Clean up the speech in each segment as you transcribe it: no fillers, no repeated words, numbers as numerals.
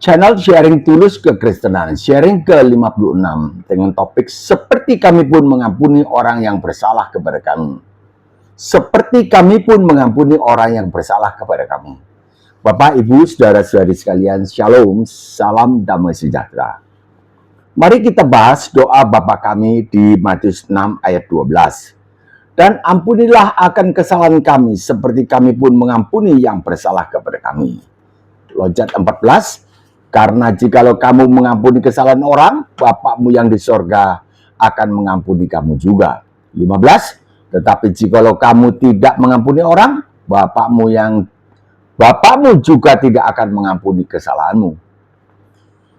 Channel Sharing Tulus Kekristenan, sharing ke-56 dengan topik seperti kami pun mengampuni orang yang bersalah kepada kami. Seperti kami pun mengampuni orang yang bersalah kepada kamu. Bapak, Ibu, Saudara-saudari sekalian, Shalom, salam damai sejahtera. Mari kita bahas doa Bapa kami di Matius 6 ayat 12. Dan ampunilah akan kesalahan kami seperti kami pun mengampuni yang bersalah kepada kami. Loncat 14. Karena jikalau kamu mengampuni kesalahan orang, Bapakmu yang di sorga akan mengampuni kamu juga. 15. Tetapi jikalau kamu tidak mengampuni orang, Bapakmu juga tidak akan mengampuni kesalahanmu.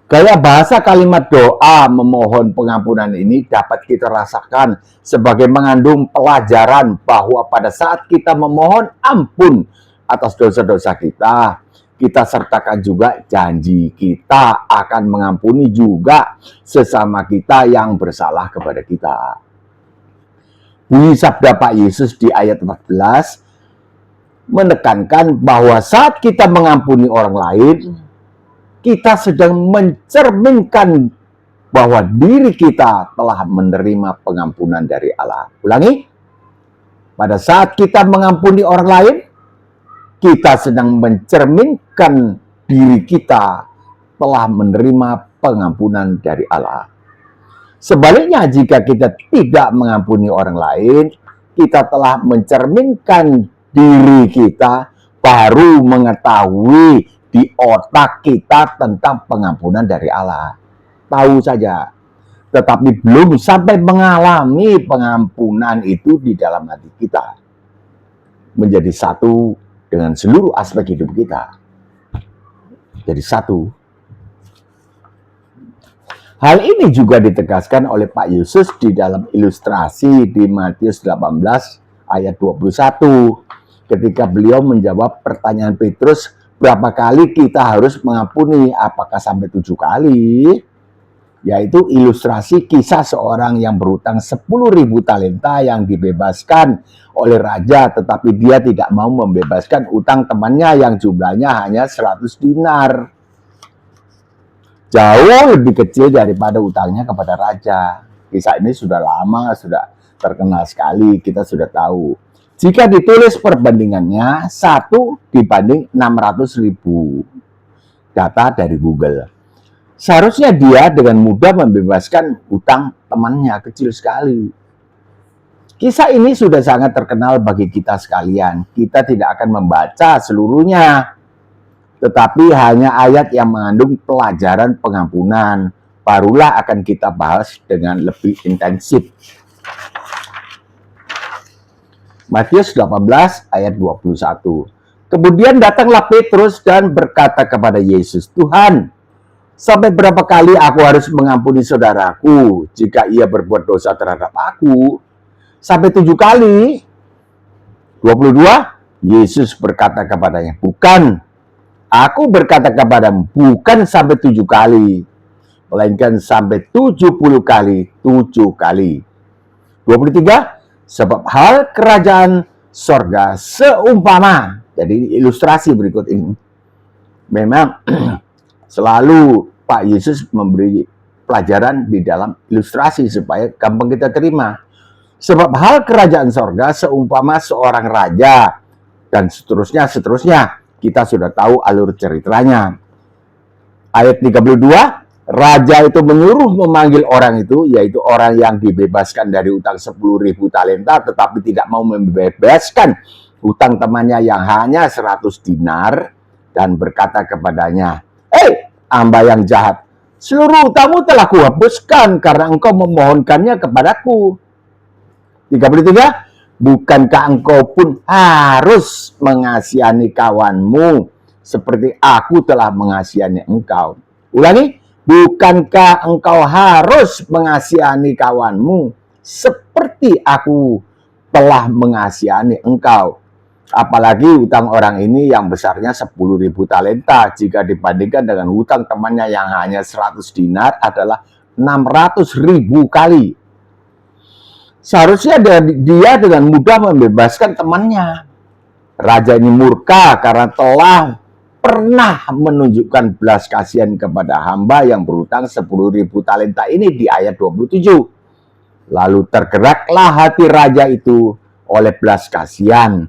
Gaya bahasa kalimat doa memohon pengampunan ini dapat kita rasakan sebagai mengandung pelajaran bahwa pada saat kita memohon ampun atas dosa-dosa kita sertakan juga janji kita akan mengampuni juga sesama kita yang bersalah kepada kita. Bunyi sabda Pak Yesus di ayat 14 menekankan bahwa saat kita mengampuni orang lain, kita sedang mencerminkan bahwa diri kita telah menerima pengampunan dari Allah. Ulangi, pada saat kita mengampuni orang lain, kita sedang mencerminkan diri kita telah menerima pengampunan dari Allah. Sebaliknya, jika kita tidak mengampuni orang lain, kita telah mencerminkan diri kita baru mengetahui di otak kita tentang pengampunan dari Allah. Tahu saja, tetapi belum sampai mengalami pengampunan itu di dalam hati kita. Menjadi satu dengan seluruh aspek hidup kita. Jadi satu. Hal ini juga ditegaskan oleh Pak Yesus di dalam ilustrasi di Matius 18 ayat 21. Ketika beliau menjawab pertanyaan Petrus, berapa kali kita harus mengampuni? Apakah sampai 7 kali? Yaitu ilustrasi kisah seorang yang berutang 10.000 talenta yang dibebaskan oleh raja, tetapi dia tidak mau membebaskan utang temannya yang jumlahnya hanya 100 dinar. Jauh lebih kecil daripada utangnya kepada raja. Kisah ini sudah lama, sudah terkenal sekali, kita sudah tahu. Jika ditulis perbandingannya 1 dibanding 600.000, data dari Google. Seharusnya dia dengan mudah membebaskan utang temannya, kecil sekali. Kisah ini sudah sangat terkenal bagi kita sekalian. Kita tidak akan membaca seluruhnya, tetapi hanya ayat yang mengandung pelajaran pengampunan. Barulah akan kita bahas dengan lebih intensif. Matius 18 ayat 21. Kemudian datanglah Petrus dan berkata kepada Yesus, Tuhan, sampai berapa kali aku harus mengampuni saudaraku jika ia berbuat dosa terhadap aku? Sampai 7 kali? 22. Yesus berkata kepadanya, bukan. Aku berkata kepadamu, bukan sampai 7 kali. Melainkan sampai 70 kali, 7 kali. 23. Sebab hal kerajaan sorga seumpama. Jadi ilustrasi berikut ini. Memang selalu Pak Yesus memberi pelajaran di dalam ilustrasi supaya gampang kita terima. Sebab hal kerajaan sorga seumpama seorang raja dan seterusnya. Kita sudah tahu alur ceritanya. Ayat 32, raja itu menyuruh memanggil orang itu, yaitu orang yang dibebaskan dari utang 10.000 talenta, tetapi tidak mau membebaskan utang temannya yang hanya 100 dinar, dan berkata kepadanya, hamba yang jahat, seluruh utangmu telah kuhapuskan karena engkau memohonkannya kepadaku. 33. Bukankah engkau pun harus mengasihani kawanmu seperti aku telah mengasihani engkau? Ulangi, bukankah engkau harus mengasihani kawanmu seperti aku telah mengasihani engkau? Apalagi utang orang ini yang besarnya 10.000 talenta jika dibandingkan dengan hutang temannya yang hanya 100 dinar adalah 600.000 kali. Seharusnya dia dengan mudah membebaskan temannya. Raja ini murka karena telah pernah menunjukkan belas kasihan kepada hamba yang berutang 10.000 talenta ini di ayat 27. Lalu tergeraklah hati raja itu oleh belas kasihan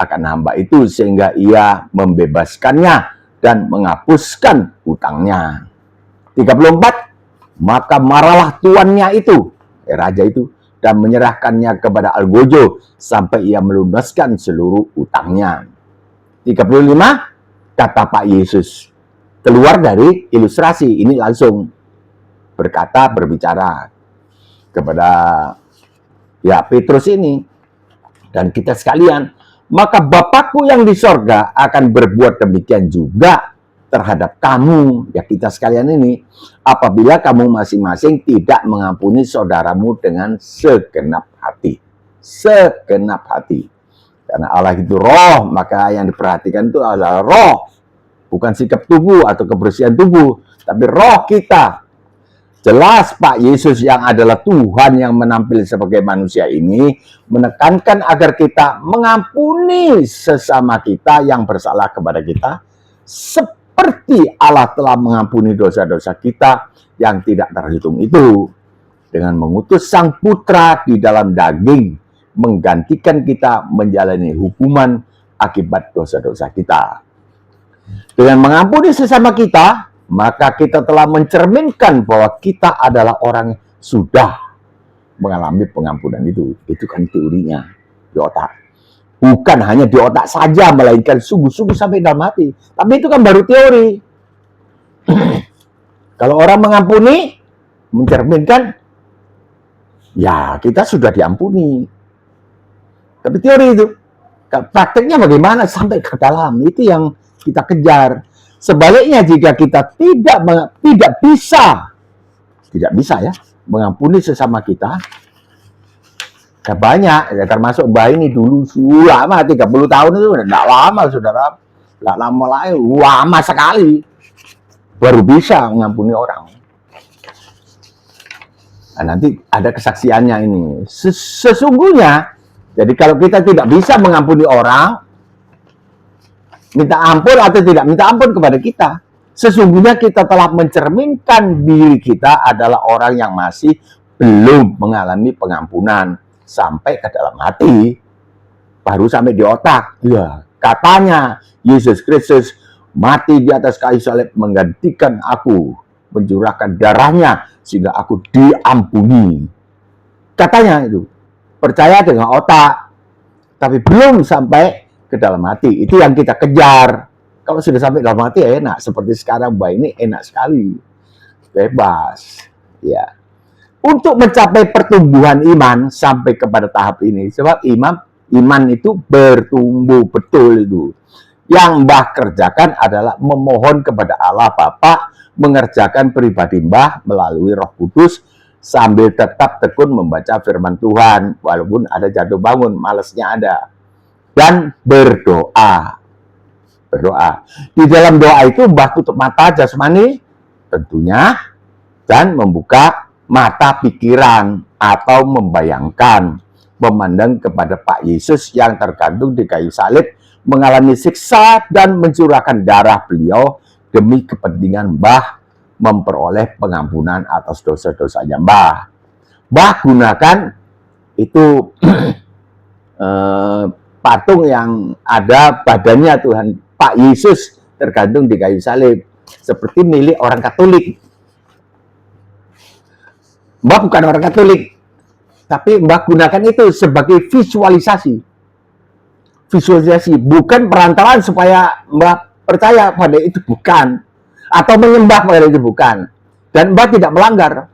akan hamba itu sehingga ia membebaskannya dan menghapuskan utangnya. 34. Maka marahlah tuannya itu, raja itu, dan menyerahkannya kepada Algojo sampai ia melunaskan seluruh utangnya. 35. Kata Pak Yesus, keluar dari ilustrasi, ini langsung berbicara kepada Petrus ini dan kita sekalian, maka Bapakku yang di sorga akan berbuat demikian juga terhadap kamu, kita sekalian ini, apabila kamu masing-masing tidak mengampuni saudaramu dengan segenap hati. Segenap hati. Karena Allah itu roh, maka yang diperhatikan itu adalah roh. Bukan sikap tubuh atau kebersihan tubuh, tapi roh kita. Jelas Pak Yesus yang adalah Tuhan yang menampil sebagai manusia ini menekankan agar kita mengampuni sesama kita yang bersalah kepada kita seperti Allah telah mengampuni dosa-dosa kita yang tidak terhitung itu dengan mengutus Sang Putra di dalam daging menggantikan kita menjalani hukuman akibat dosa-dosa kita. Dengan mengampuni sesama kita, maka kita telah mencerminkan bahwa kita adalah orang yang sudah mengalami pengampunan itu. Itu kan teorinya di otak. Bukan hanya di otak saja, melainkan sungguh-sungguh sampai dalam hati. Tapi itu kan baru teori. Kalau orang mengampuni, mencerminkan, ya kita sudah diampuni. Tapi teori itu, prakteknya bagaimana sampai ke dalam, itu yang kita kejar. Sebaliknya jika kita tidak bisa ya mengampuni sesama kita, banyak ya, termasuk Mbak ini dulu lama 30 tahun itu tidak lama saudara, tidak lama lagi, lama sekali baru bisa mengampuni orang. Nah, nanti ada kesaksiannya ini. Sesungguhnya, jadi kalau kita tidak bisa mengampuni orang, minta ampun atau tidak minta ampun kepada kita, sesungguhnya kita telah mencerminkan diri kita adalah orang yang masih belum mengalami pengampunan sampai ke dalam hati, baru sampai di otak. Ya, katanya Yesus Kristus mati di atas kayu salib menggantikan aku, mencurahkan darahnya sehingga aku diampuni. Katanya itu, percaya dengan otak, tapi belum sampai ke dalam hati. Itu yang kita kejar. Kalau sudah sampai dalam hati enak. Seperti sekarang Mbak ini enak sekali. Bebas. Ya. Untuk mencapai pertumbuhan iman sampai kepada tahap ini. Sebab iman itu bertumbuh betul itu. Yang Mbah kerjakan adalah memohon kepada Allah Bapa, mengerjakan pribadi Mbah melalui Roh Kudus sambil tetap tekun membaca firman Tuhan. Walaupun ada jatuh bangun, malesnya ada. Dan berdoa. Di dalam doa itu Mbah tutup mata jasmani tentunya dan membuka mata pikiran atau membayangkan, memandang kepada Pak Yesus yang tergantung di kayu salib, mengalami siksa dan mencurahkan darah beliau demi kepentingan Mbah memperoleh pengampunan atas dosa-dosanya Mbah. Mbah gunakan itu patung yang ada badannya Tuhan Pak Yesus tergantung di kayu salib, seperti milik orang Katolik. Mbah bukan orang Katolik, tapi Mbah gunakan itu sebagai visualisasi, bukan perantaraan supaya Mbah percaya pada itu, bukan, atau menyembah pada itu, bukan. Dan Mbah tidak melanggar,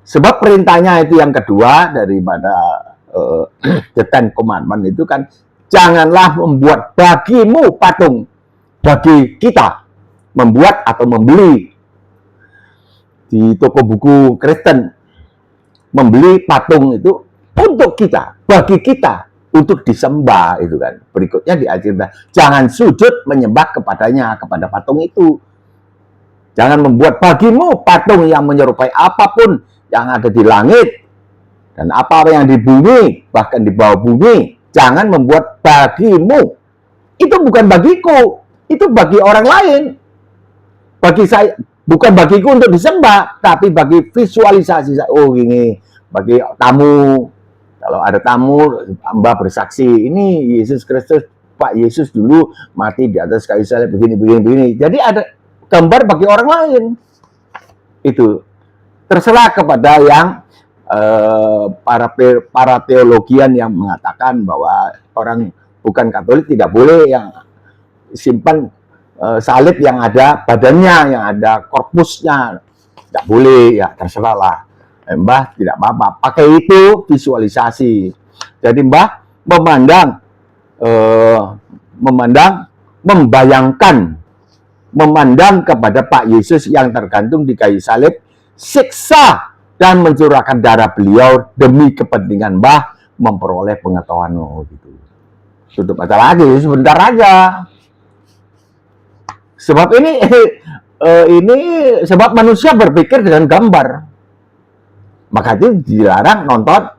sebab perintahnya itu yang kedua daripada the Ten Commandment itu kan, janganlah membuat bagimu patung. Bagi kita membuat atau membeli di toko buku Kristen, membeli patung itu untuk kita, bagi kita, untuk disembah itu kan. Berikutnya diajarkan jangan sujud menyembah kepadanya, kepada patung itu. Jangan membuat bagimu patung yang menyerupai apapun yang ada di langit dan apa yang di bumi, bahkan di bawah bumi. Jangan membuat bagimu. Itu bukan bagiku. itu bagi orang lain. Bagi saya, bukan bagiku untuk disembah, tapi bagi visualisasi. Oh ini, bagi tamu, kalau ada tamu, Mbak bersaksi, ini Yesus Kristus, Pak Yesus dulu mati di atas kayu salib begini. Jadi ada gambar bagi orang lain. Itu terserah kepada yang para teologian yang mengatakan bahwa orang bukan Katolik tidak boleh yang simpan salib yang ada badannya, yang ada korpusnya, tidak boleh, ya terserah lah. Mbah tidak apa-apa, pakai itu visualisasi. Jadi Mbah memandang kepada Pak Yesus yang tergantung di kayu salib, siksa dan mencurahkan darah beliau demi kepentingan Mbah memperoleh pengetahuan. Gitu. Tutup mata lagi, sebentar aja. Sebab ini sebab manusia berpikir dengan gambar. Maka itu dilarang nonton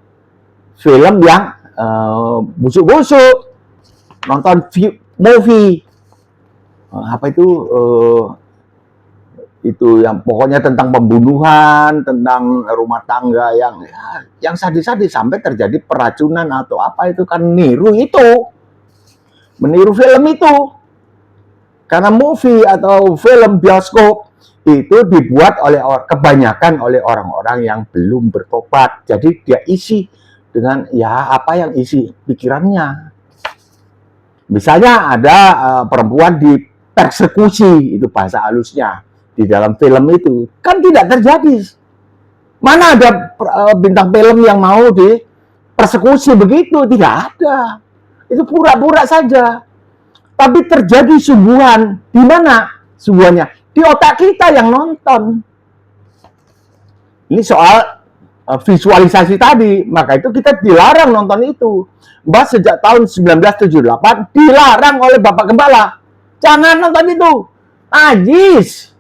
film yang busuk-busuk, nonton movie apa itu yang pokoknya tentang pembunuhan, tentang rumah tangga yang sadis-sadis sampai terjadi peracunan atau apa itu kan meniru film itu. Karena movie atau film bioskop itu dibuat kebanyakan oleh orang-orang yang belum bertobat. Jadi dia isi dengan ya apa yang isi pikirannya. Misalnya ada perempuan dipersekusi, itu bahasa halusnya, di dalam film itu. Kan tidak terjadi. Mana ada bintang film yang mau dipersekusi begitu? Tidak ada. Itu pura-pura saja. Tapi terjadi subuhan. Di mana subuhannya? Di otak kita yang nonton. Ini soal visualisasi tadi. Maka itu kita dilarang nonton itu. Mbak sejak tahun 1978 dilarang oleh Bapak Gembala. Jangan nonton itu. Najis.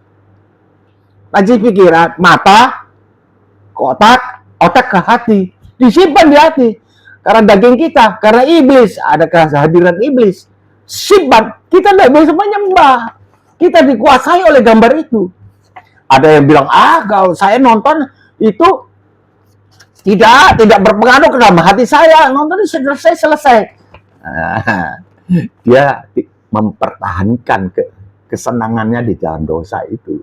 Najis pikiran, mata, ke otak ke hati. Disimpan di hati. Karena daging kita, karena iblis. Ada kehadiran iblis. Simpan, kita tidak bisa menyembah. Kita dikuasai oleh gambar itu. Ada yang bilang, kalau saya nonton itu tidak berpengaruh ke dalam hati saya. Nonton selesai. Dia mempertahankan kesenangannya di dalam dosa itu.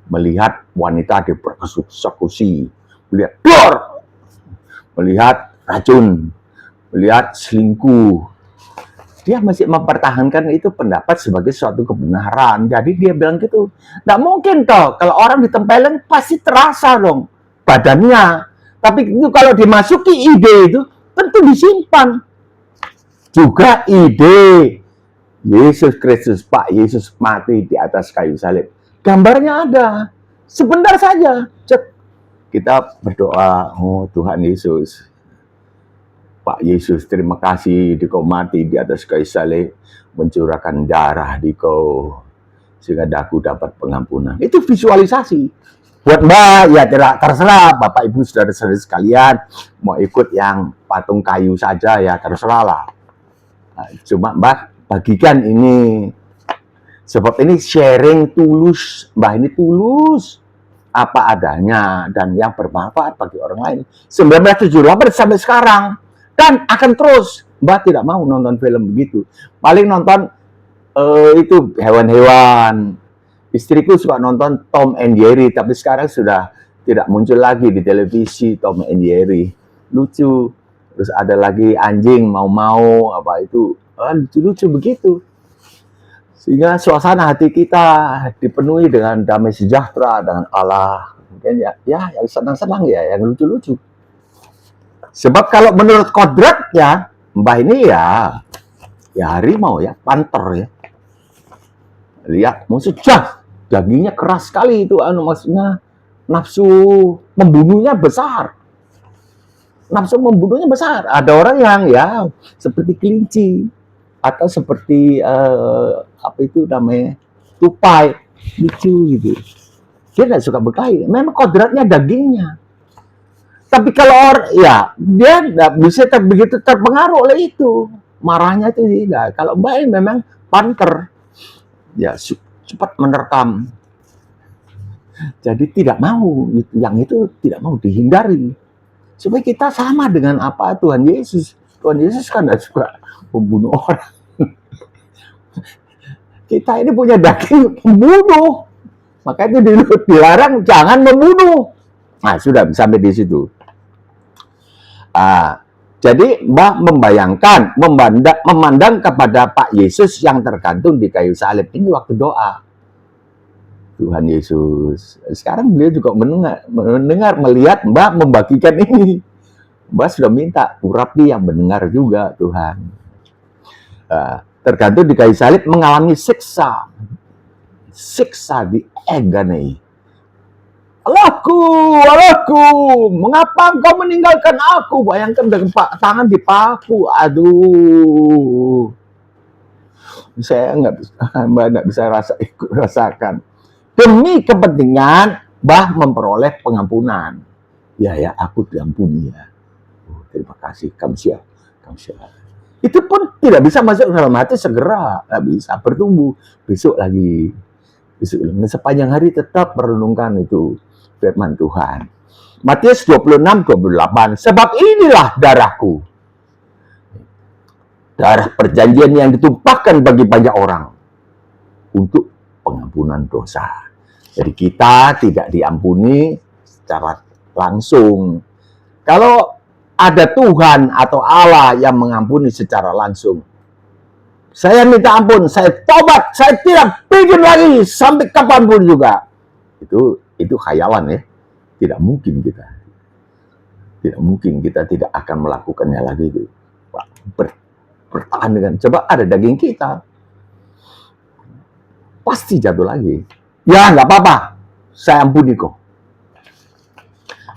Melihat wanita dipersekusi, melihat racun, melihat selingkuh. Dia masih mempertahankan itu pendapat sebagai suatu kebenaran. Jadi dia bilang gitu. Nggak mungkin toh, kalau orang ditempelin pasti terasa dong badannya. Tapi itu kalau dimasuki ide itu, tentu disimpan. Juga ide Yesus Kristus, Pak Yesus mati di atas kayu salib. Gambarnya ada. Sebentar saja. Kita berdoa, oh Tuhan Yesus, Pak Yesus, terima kasih Dikau mati di atas kayu salib, mencurahkan darah Dikau sehingga aku dapat pengampunan. Itu visualisasi. Buat Mbak, ya terserah Bapak Ibu saudara-saudara sekalian mau ikut yang patung kayu saja ya terserah lah. Cuma Mbak bagikan ini, sebab ini sharing tulus, Mbak ini tulus apa adanya dan yang bermanfaat bagi orang lain. 1978 sampai sekarang. Dan akan terus. Mbak tidak mau nonton film begitu. Paling nonton itu hewan-hewan. Istriku suka nonton Tom and Jerry. Tapi sekarang sudah tidak muncul lagi di televisi Tom and Jerry. Lucu. Terus ada lagi anjing mau-mau. Apa itu. Lucu-lucu begitu. Sehingga suasana hati kita dipenuhi dengan damai sejahtera. Dengan Allah. Mungkin ya yang senang-senang ya. Yang lucu-lucu. Sebab kalau menurut kodrat ya, Mbah ini ya harimau ya, panter ya. Lihat, maksudnya dagingnya keras sekali itu, maksudnya nafsu membunuhnya besar. Nafsu membunuhnya besar. Ada orang yang ya seperti kelinci atau seperti apa itu namanya tupai, lucu gitu. Dia tidak suka berkelahi. Memang kodratnya dagingnya. Tapi kalau dia nggak bisa begitu terpengaruh oleh itu. Marahnya itu tidak. Kalau Mbak ini memang panter. ya cepat menerkam. Jadi tidak mau, yang itu tidak mau dihindari. Supaya kita sama dengan apa Tuhan Yesus. Tuhan Yesus kan tidak suka membunuh orang. Kita ini punya daging pembunuh. Maka itu dilarang jangan membunuh. Nah, sudah sampai di situ. Jadi Mbah membayangkan, memandang kepada Pak Yesus yang tergantung di kayu salib. Ini waktu doa. Tuhan Yesus. Sekarang beliau juga mendengar, melihat Mbah membagikan ini. Mbah sudah minta, Urapi yang mendengar juga Tuhan. Tergantung di kayu salib mengalami siksa di agony. Allahku, mengapa engkau meninggalkan aku? Bayangkan dengan tangan dipaku, aduh. Saya Mbak nggak bisa rasakan. Demi kepentingan Mbah memperoleh pengampunan. Ya, aku diampuni ya. Terima kasih, kamu siap. Itu pun tidak bisa masuk dalam hati segera, nggak bisa bertumbuh. Besok lagi. Sepanjang hari tetap merenungkan itu firman Tuhan. Matius 26:28. Sebab inilah darahku. Darah perjanjian yang ditumpahkan bagi banyak orang untuk pengampunan dosa. Jadi kita tidak diampuni secara langsung. Kalau ada Tuhan atau Allah yang mengampuni secara langsung, saya minta ampun, saya tobat, saya tidak bikin lagi sampai kapanpun juga. Itu khayalan ya. Tidak mungkin kita tidak akan melakukannya lagi. Bertahan dengan, coba ada daging kita, pasti jatuh lagi. Ya nggak apa-apa, saya ampuni kok.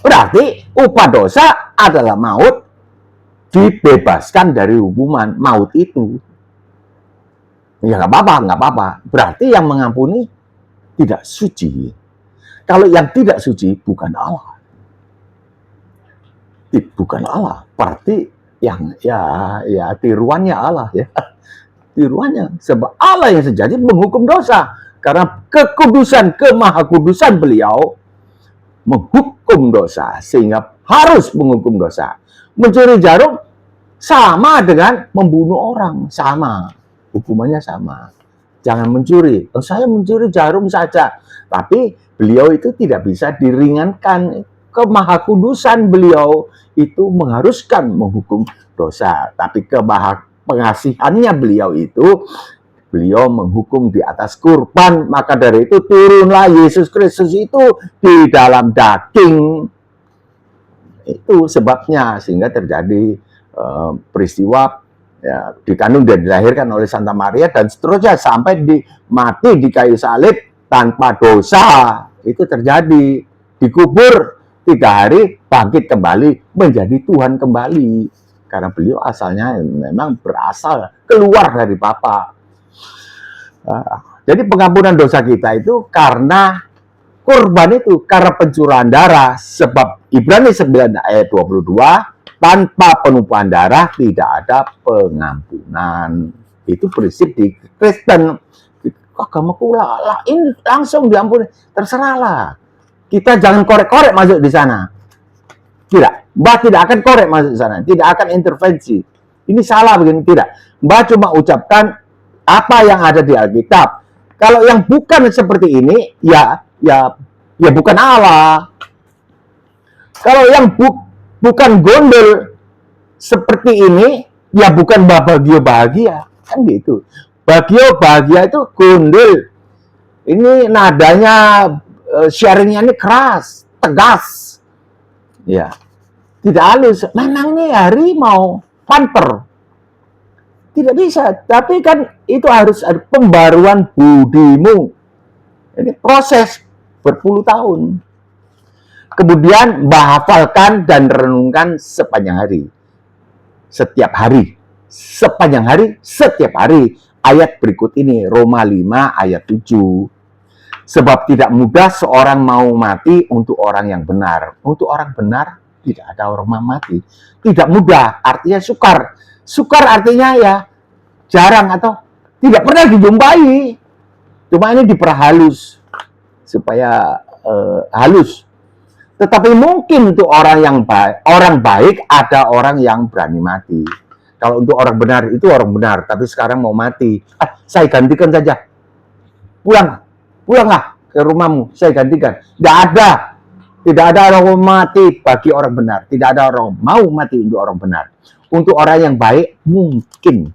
Berarti upah dosa adalah maut, dibebaskan dari hukuman maut itu. Ya nggak apa-apa. Berarti yang mengampuni tidak suci. Kalau yang tidak suci bukan Allah. Bukan Allah. Berarti yang ya tiruannya Allah ya. Tiruannya. Sebab Allah yang sejati menghukum dosa. Karena kemahakudusan beliau menghukum dosa. Sehingga harus menghukum dosa. Mencuri jarum sama dengan membunuh orang. Sama. Hukumannya sama. Jangan mencuri. Saya mencuri jarum saja. Tapi beliau itu tidak bisa diringankan. Kemahakudusan beliau itu mengharuskan menghukum dosa. Tapi pengasihannya beliau menghukum di atas kurban. Maka dari itu turunlah Yesus Kristus itu di dalam daging. Itu sebabnya sehingga terjadi peristiwa ya, dikandung dan dilahirkan oleh Santa Maria dan seterusnya sampai mati di kayu salib tanpa dosa. Itu terjadi, dikubur 3 hari, bangkit kembali menjadi Tuhan kembali karena beliau asalnya memang berasal keluar dari Bapa. Jadi pengampunan dosa kita itu karena kurban itu, karena pencurahan darah. Sebab Ibrani 9 ayat 22, tanpa penumpahan darah tidak ada pengampunan. Itu prinsip di Kristen. Agamaku lah, ini langsung diampuni. Terserahlah. Kita jangan korek-korek masuk di sana. Tidak. Mbah tidak akan korek masuk di sana. Tidak akan intervensi. Ini salah begini. Tidak. Mbah cuma ucapkan apa yang ada di Alkitab. Kalau yang bukan seperti ini, ya bukan Allah. Kalau yang bukan gondol seperti ini, ya bukan Bagio bahagia. Kan gitu. Bagio bahagia itu gondol. Ini nadanya, sharingnya ini keras, tegas. Ya. Tidak halus. Memang ini harimau, panther. Tidak bisa. Tapi kan itu harus ada pembaruan budimu. Ini proses berpuluh tahun. Kemudian hafalkan dan renungkan sepanjang hari. Setiap hari. Sepanjang hari, setiap hari. Ayat berikut ini, Roma 5 ayat 7. Sebab tidak mudah seorang mau mati untuk orang yang benar. Untuk orang benar, tidak ada orang mau mati. Tidak mudah, artinya sukar. Sukar artinya ya jarang atau tidak pernah dijumpai. Cuma ini diperhalus supaya halus. Tetapi mungkin untuk orang baik ada orang yang berani mati. Kalau untuk orang benar itu orang benar, tapi sekarang mau mati. Saya gantikan saja. Pulanglah ke rumahmu, saya gantikan. Tidak ada orang mati bagi orang benar. Tidak ada orang mau mati untuk orang benar. Untuk orang yang baik mungkin.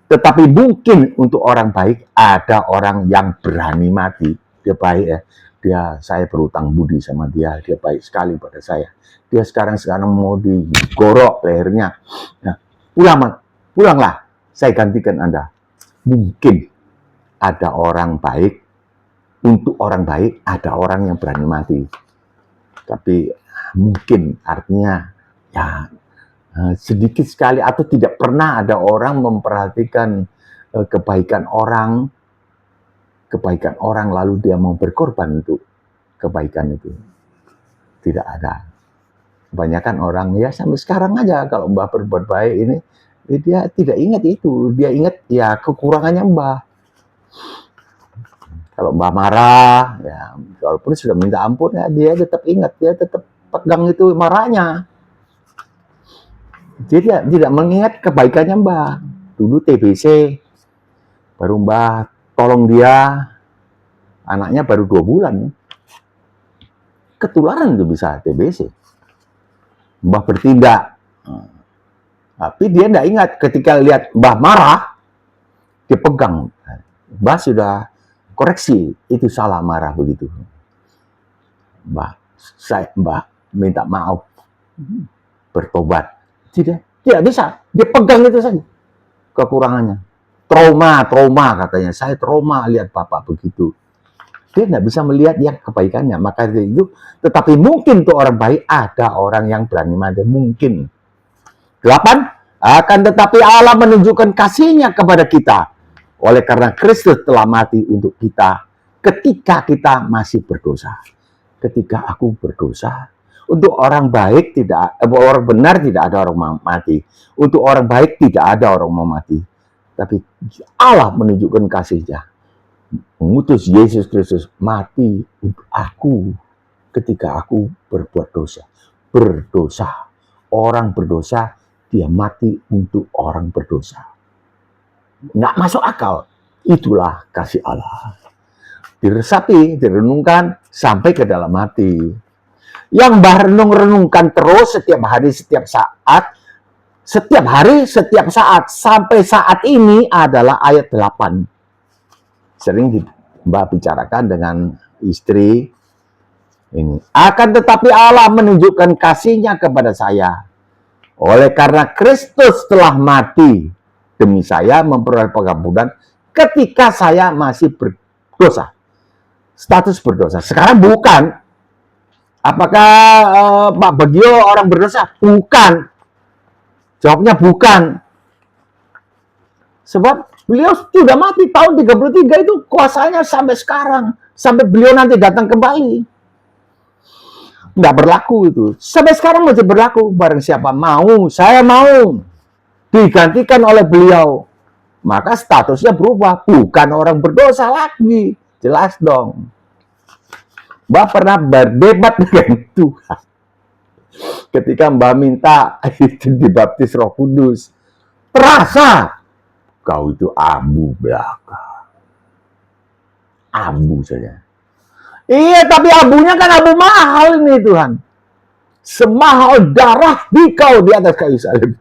Tetapi mungkin untuk orang baik ada orang yang berani mati. Dia baik ya. Saya berutang budi sama dia. Dia baik sekali pada saya. Dia sekarang mau digorok lehernya. Nah, pulanglah. Saya gantikan Anda. Mungkin ada orang baik. Untuk orang baik ada orang yang berani mati. Tapi mungkin artinya ya sedikit sekali atau tidak pernah ada orang memperhatikan kebaikan orang lalu dia mau berkorban untuk kebaikan itu. Tidak ada. Kebanyakan orang ya sampai sekarang aja kalau Mbah berbuat baik ini dia tidak ingat itu, dia ingat ya kekurangannya Mbah. Kalau Mbah marah ya walaupun sudah minta ampun ya dia tetap ingat, dia tetap pegang itu marahnya. Dia tidak mengingat kebaikannya Mbah. Dulu TBC, baru Mbah tolong dia, anaknya baru 2 bulan. Ketularan itu bisa TBC. Mbah bertindak. Tapi dia tidak ingat ketika lihat Mbah marah, dia pegang. Mbah sudah koreksi, itu salah marah begitu. Mbah minta maaf, bertobat. Tidak bisa. Dia pegang itu saja. Kekurangannya. Trauma katanya. Saya trauma lihat Bapak begitu. Dia tidak bisa melihat yang kebaikannya. Maka itu, tetapi mungkin untuk orang baik ada orang yang berani mati. Mungkin. 8. Akan tetapi Allah menunjukkan kasih-Nya kepada kita. Oleh karena Kristus telah mati untuk kita ketika kita masih berdosa. Ketika aku berdosa, untuk orang baik orang benar tidak ada orang mati. Untuk orang baik tidak ada orang mau mati. Tapi Allah menunjukkan kasih-Nya. Mengutus Yesus Kristus mati untuk aku ketika aku berbuat dosa. Berdosa. Orang berdosa, dia mati untuk orang berdosa. Nggak masuk akal. Itulah kasih Allah. Diresapi, direnungkan, sampai ke dalam hati. Yang Mbah renungkan terus setiap hari, setiap saat, setiap hari, setiap saat, sampai saat ini adalah ayat 8. Sering Mbah bicarakan dengan istri ini. Akan tetapi Allah menunjukkan kasih-Nya kepada saya. Oleh karena Kristus telah mati demi saya memperoleh pengampunan ketika saya masih berdosa. Status berdosa. Sekarang bukan. Apakah Pak Bagio orang berdosa? Bukan. Jawabnya bukan. Sebab beliau sudah mati tahun 33 itu kuasanya sampai sekarang. Sampai beliau nanti datang kembali. Nggak berlaku itu. Sampai sekarang masih berlaku. Barang siapa mau, saya mau digantikan oleh beliau. Maka statusnya berubah. Bukan orang berdosa lagi. Jelas dong. Mbah pernah berdebat dengan Tuhan. Ketika Mbah minta itu dibaptis Roh Kudus. Terasa. Kau itu abu belaka. Abu saja. Iya, tapi abunya kan abu mahal ini Tuhan. Semahal darah di kau di atas kayu salib.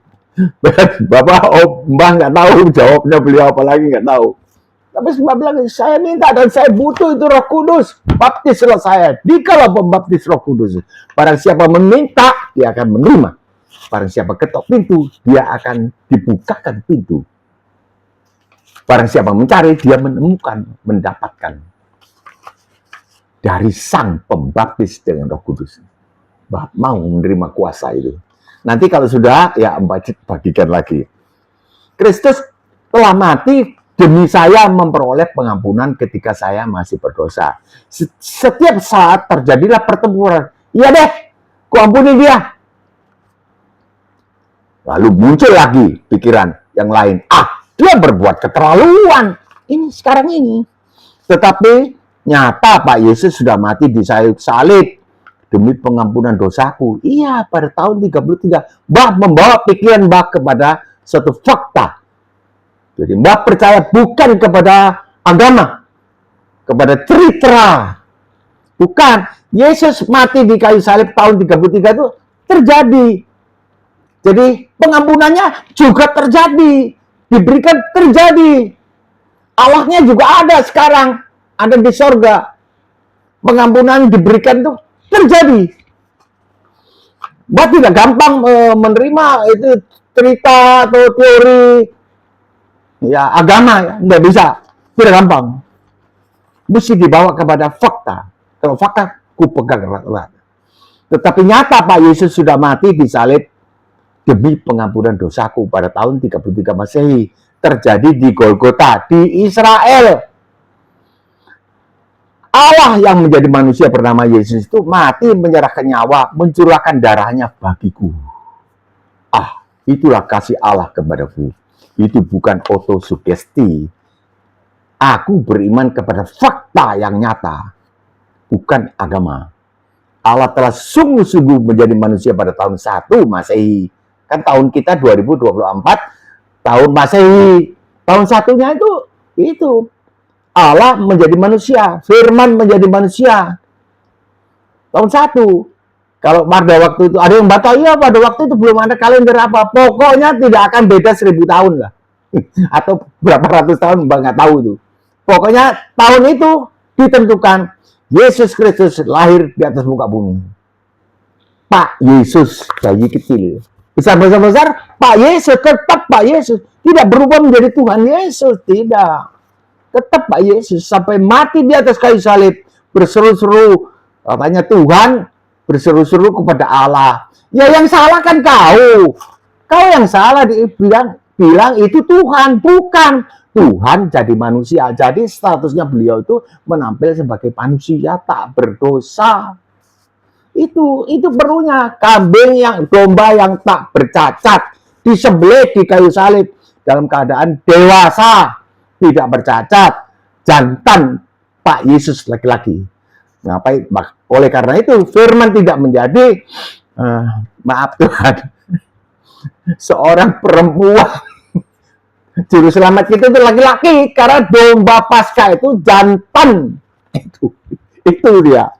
Bapak, Mbah nggak tahu jawabnya beliau apa lagi nggak tahu. Tapi Mbah bilang, saya minta dan saya butuh itu Roh Kudus. Baptislah saya. Dikalau pembaptis Roh Kudus. Barang siapa meminta, dia akan menerima. Barang siapa ketok pintu, dia akan dibukakan pintu. Barang siapa mencari, dia menemukan, mendapatkan. Dari sang pembaptis dengan Roh Kudus. Mbah mau menerima kuasa itu. Nanti kalau sudah, ya Mbah bagikan lagi. Kristus telah mati demi saya memperoleh pengampunan ketika saya masih berdosa. Setiap saat terjadilah pertempuran. Iya deh, kuampuni dia. Lalu muncul lagi pikiran yang lain. dia berbuat keterlaluan. Ini sekarang ini. Tetapi nyata Pak Yesus sudah mati di salib demi pengampunan dosaku. Iya, pada tahun 33, Mbah membawa pikiran Mbah kepada suatu fakta. Jadi Mbah percaya bukan kepada agama, kepada cerita. Bukan. Yesus mati di kayu salib tahun 33 itu terjadi. Jadi pengampunannya juga terjadi. Diberikan terjadi. Allahnya juga ada sekarang. Ada di sorga. Pengampunan diberikan itu terjadi. Mbak tidak gampang menerima itu cerita atau teori ya agama, ya. Nggak bisa. Tidak gampang. Mesti dibawa kepada fakta. Kalau fakta, ku pegang erat-erat. Tetapi nyata Pak Yesus sudah mati di salib demi pengampunan dosaku pada tahun 33 Masehi. Terjadi di Golgota, di Israel. Allah yang menjadi manusia bernama Yesus itu mati menyerahkan nyawa, mencurahkan darahnya bagiku. Ah, itulah kasih Allah kepadaku. Itu bukan otosugesti. Aku beriman kepada fakta yang nyata, bukan agama. Allah telah sungguh-sungguh menjadi manusia pada tahun 1 Masehi. Kan tahun kita 2024, tahun Masehi. Tahun satunya itu Allah menjadi manusia, firman menjadi manusia. Tahun 1. Kalau pada waktu itu ada yang batal, iya pada waktu itu belum ada kalender apa. Pokoknya tidak akan beda 1000 tahun lah. Atau berapa ratus tahun, Mbak nggak tahu itu. Pokoknya tahun itu ditentukan Yesus Kristus lahir di atas muka bumi. Pak Yesus, bayi kecil. Besar-besar, Pak Yesus, tetap Pak Yesus. Tidak berubah menjadi Tuhan Yesus, tidak. Tetap Pak Yesus sampai mati di atas kayu salib, berseru-seru, katanya Tuhan, berseru-seru kepada Allah. Ya yang salah kan kau. Kau yang salah bilang itu Tuhan, bukan. Tuhan jadi manusia. Jadi statusnya beliau itu menampil sebagai manusia tak berdosa. Itu perlunya kambing yang domba yang tak bercacat disembelih di kayu salib dalam keadaan dewasa, tidak bercacat, jantan Pak Yesus laki-laki. Ngapain? Oleh karena itu firman tidak menjadi maaf Tuhan seorang perempuan. Juru selamat kita itu laki-laki karena domba Paskah itu jantan. Itu dia.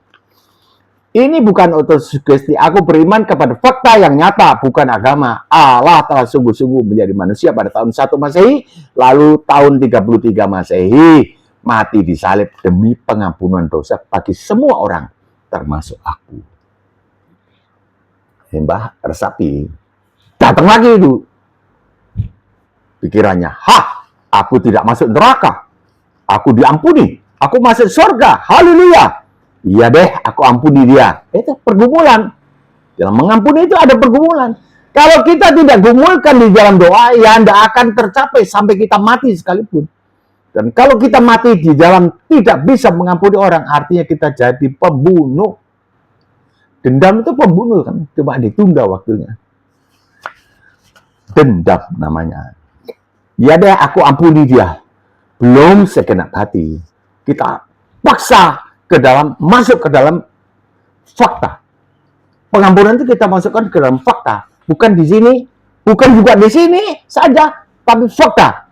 Ini bukan otosugesti. Aku beriman kepada fakta yang nyata, bukan agama. Allah telah sungguh-sungguh menjadi manusia pada tahun 1 Masehi, lalu tahun 33 Masehi mati disalib demi pengampunan dosa bagi semua orang, termasuk aku. Mbah resapi. Datang lagi itu. Pikirannya, aku tidak masuk neraka. Aku diampuni. Aku masuk surga. Haleluya. Iya deh, aku ampuni dia. Itu pergumulan. Dalam mengampuni itu ada pergumulan. Kalau kita tidak gumulkan di dalam doa, ya tidak akan tercapai sampai kita mati sekalipun. Dan kalau kita mati di dalam tidak bisa mengampuni orang, artinya kita jadi pembunuh. Dendam itu pembunuh kan, cuma ditunda waktunya. Dendam namanya. Ya deh, aku ampuni dia. Belum segenap hati. Kita paksa masuk ke dalam fakta. Pengampunan itu kita masukkan ke dalam fakta. Bukan di sini, bukan juga di sini saja, tapi fakta.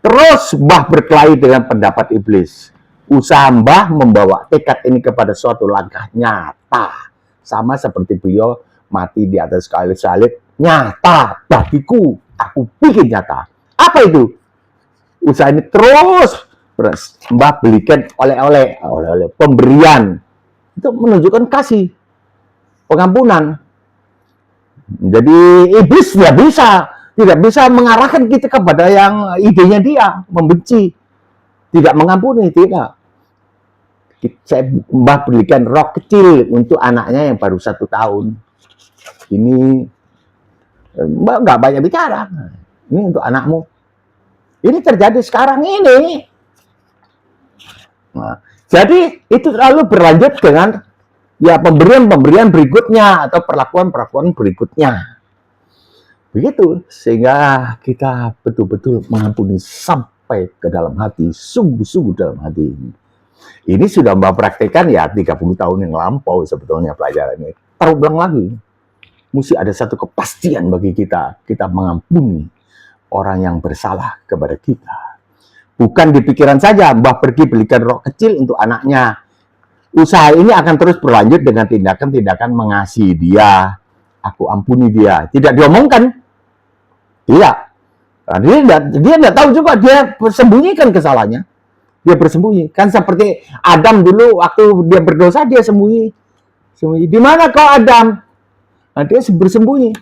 Terus Mbah berkelahi dengan pendapat iblis. Usaha Mbah membawa tekad ini kepada suatu langkah nyata. Sama seperti beliau mati di atas kayu salib. Nyata bagiku. Aku bikin nyata. Apa itu? Usaha ini terus Mbah belikan oleh-oleh, pemberian. Itu menunjukkan kasih. Pengampunan. Jadi iblis tidak bisa mengarahkan kita kepada yang idenya dia, membenci. Tidak mengampuni, tidak. Mbah belikan rok kecil untuk anaknya yang baru 1 tahun. Ini Mbak nggak banyak bicara. Ini untuk anakmu. Ini terjadi sekarang ini. Nah, jadi itu lalu berlanjut dengan ya pemberian berikutnya atau perlakuan berikutnya. Begitu, sehingga kita betul-betul mengampuni sampai ke dalam hati, sungguh-sungguh dalam hati. Ini sudah Mbak praktekkan ya 30 tahun yang lampau sebetulnya pelajaran ini. Terulang lagi. Mesti ada satu kepastian bagi kita. Kita mengampuni orang yang bersalah kepada kita. Bukan di pikiran saja, Mbah pergi belikan rok kecil untuk anaknya. Usaha ini akan terus berlanjut dengan tindakan-tindakan mengasihi dia. Aku ampuni dia. Tidak diomongkan. Tidak. Nah, dia tidak tahu juga, dia sembunyikan kesalahannya. Dia bersembunyi. Kan seperti Adam dulu waktu dia berdosa, dia sembunyi. Di mana kau Adam? Nah, dia bersembunyi.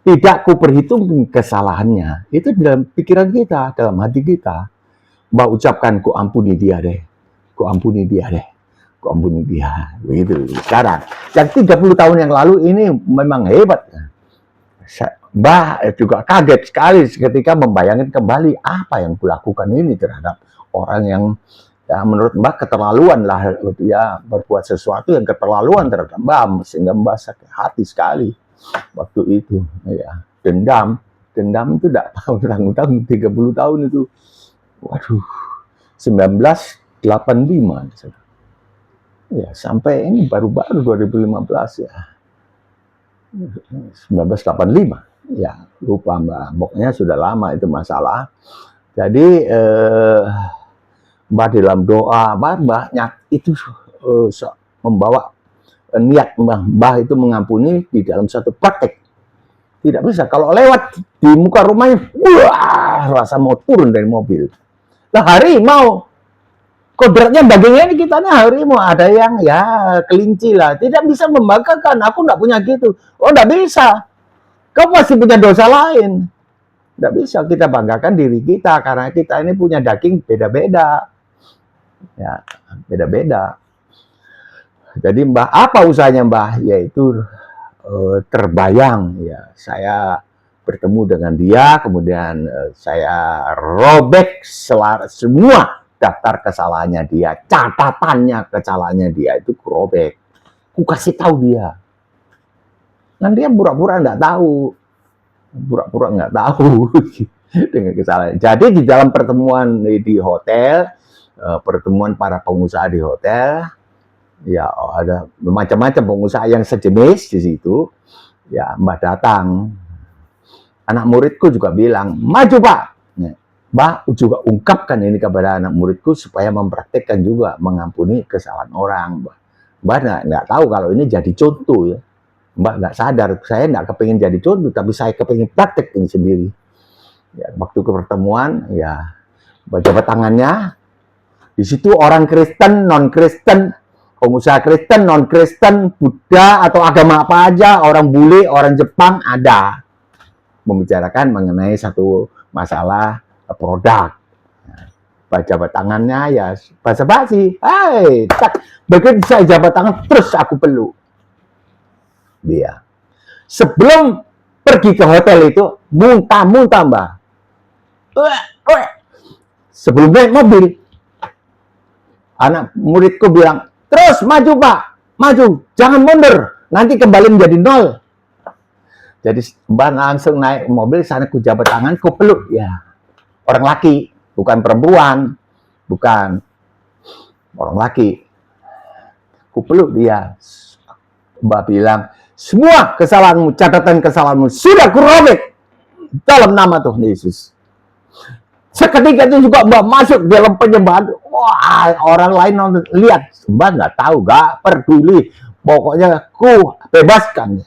Tidak ku perhitung kesalahannya. Itu dalam pikiran kita, dalam hati kita. Mbak ucapkan, ku ampuni dia deh. Ku ampuni dia deh. Ku ampuni dia. Begitu. Sekarang, yang 30 tahun yang lalu ini memang hebat. Mbah juga kaget sekali ketika membayangkan kembali apa yang kulakukan ini terhadap orang yang ya menurut Mbah keterlaluan lah, dia berbuat sesuatu yang keterlaluan terhadap Mbah, sehingga Mbah sakit hati sekali waktu itu. Ya, dendam itu tidak tahu tanggung 30 tahun itu. Waduh, 1985. Ya, sampai ini baru-baru 2015 ya. 1985. Ya, lupa Mbak. Pokoknya sudah lama itu masalah. Jadi Mbak dalam doa, Mbak itu membawa niat Mbah itu mengampuni di dalam satu praktek. Tidak bisa kalau lewat di muka rumahnya, wah, rasa mau turun dari mobil. Lah harimau, kodratnya dagingnya ini kita nih harimau, ada yang ya kelinci lah, tidak bisa membanggakan. Aku nggak punya gitu. Oh, nggak bisa. Kau pasti punya dosa lain. Tidak bisa kita banggakan diri kita karena kita ini punya daging beda-beda. Ya, beda-beda. Jadi Mbah, apa usahanya Mbah? Yaitu terbayang ya, saya bertemu dengan dia, kemudian saya robek semua daftar kesalahannya dia, catatannya kesalahannya dia itu robek. Ku kasih tahu dia. Kan dia pura-pura nggak tahu, dengan kesalahan. Jadi di dalam pertemuan di hotel, pertemuan para pengusaha di hotel, ya ada macam-macam pengusaha yang sejenis di situ. Ya Mbah datang, anak muridku juga bilang, maju Pak. Mbah juga ungkapkan ini kepada anak muridku supaya mempraktekkan juga mengampuni kesalahan orang. Mbah nggak tahu kalau ini jadi contoh ya. Mbak nggak sadar, saya nggak kepingin jadi contoh, tapi saya kepingin praktek ini sendiri. Ya, waktu ke pertemuan, ya jabat tangannya. Di situ orang Kristen, non Kristen, pengusaha Kristen, non Kristen, Buddha atau agama apa aja, orang bule, orang Jepang ada membicarakan mengenai satu masalah produk. Jabat tangannya ya basa-basi. Hai, tak begitu saya jabat tangan terus aku peluk dia. Sebelum pergi ke hotel itu muntah-muntah Mbak. Sebelum naik mobil, anak muridku bilang, terus maju Pak, maju, jangan mundur, nanti kembali menjadi nol. Jadi Mbak langsung naik mobil, sana ku jabat tangan, ku peluk ya. Orang laki, bukan perempuan, bukan orang laki. Ku peluk dia. Mbak bilang, semua kesalahanmu, catatan kesalahanmu sudah kurobek dalam nama Tuhan Yesus. Seketika itu juga Mbak masuk dalam penyembahan. Wah, orang lain lihat. Mbak nggak tahu, nggak peduli. Pokoknya ku bebaskan.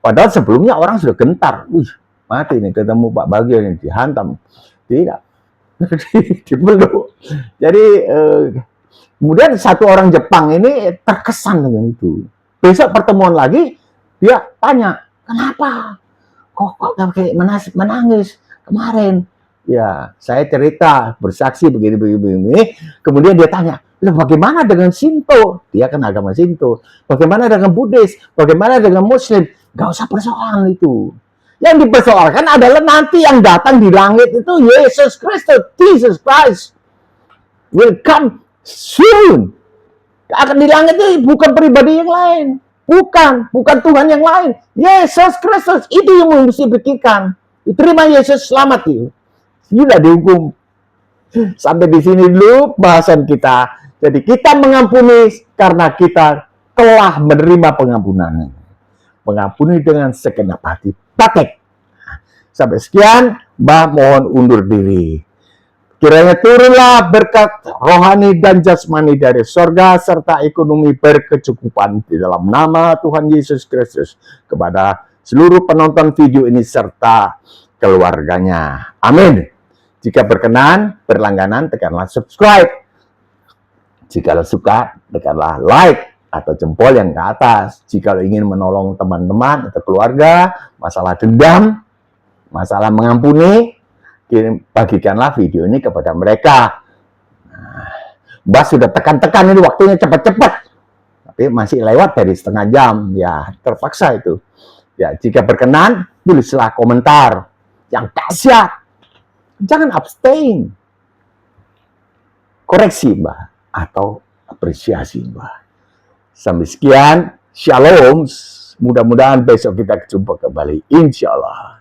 Padahal sebelumnya orang sudah gentar. Wih, mati nih ketemu Pak Bagio ini dihantam. Tidak. Dipeluk. Jadi kemudian satu orang Jepang ini terkesan dengan itu. Besok pertemuan lagi, dia tanya, kenapa? Kok kayak menangis kemarin? Ya, saya cerita, bersaksi begini. Kemudian dia tanya, loh bagaimana dengan Shinto? Dia kan agama Shinto. Bagaimana dengan Buddhis? Bagaimana dengan Muslim? Gak usah persoalan itu. Yang dipersoalkan adalah nanti yang datang di langit itu Yesus Kristus, Jesus Christ will come soon. Akan di langit itu bukan pribadi yang lain. Bukan Tuhan yang lain. Yesus Kristus, itu yang mesti pikirkan. Terima Yesus, selamat itu. Sudah dihukum. Sampai di sini dulu bahasan kita. Jadi kita mengampuni karena kita telah menerima pengampunan. Mengampuni dengan segenap hati. Patek. Sampai sekian, Mbah mohon undur diri. Kiranya turunlah berkat rohani dan jasmani dari sorga serta ekonomi berkecukupan di dalam nama Tuhan Yesus Kristus kepada seluruh penonton video ini serta keluarganya. Amin. Jika berkenan, berlangganan, tekanlah subscribe. Jika suka, tekanlah like atau jempol yang ke atas. Jika ingin menolong teman-teman atau keluarga, masalah dendam, masalah mengampuni, bagikanlah video ini kepada mereka. Mbah sudah tekan-tekan ini waktunya cepat-cepat, tapi masih lewat dari setengah jam, ya terpaksa itu. Ya, jika berkenan, tulislah komentar yang dahsyat. Jangan abstain. Koreksi Mbah atau apresiasi Mbah. Sampai sekian, shalom. Mudah-mudahan besok kita jumpa kembali, insya Allah.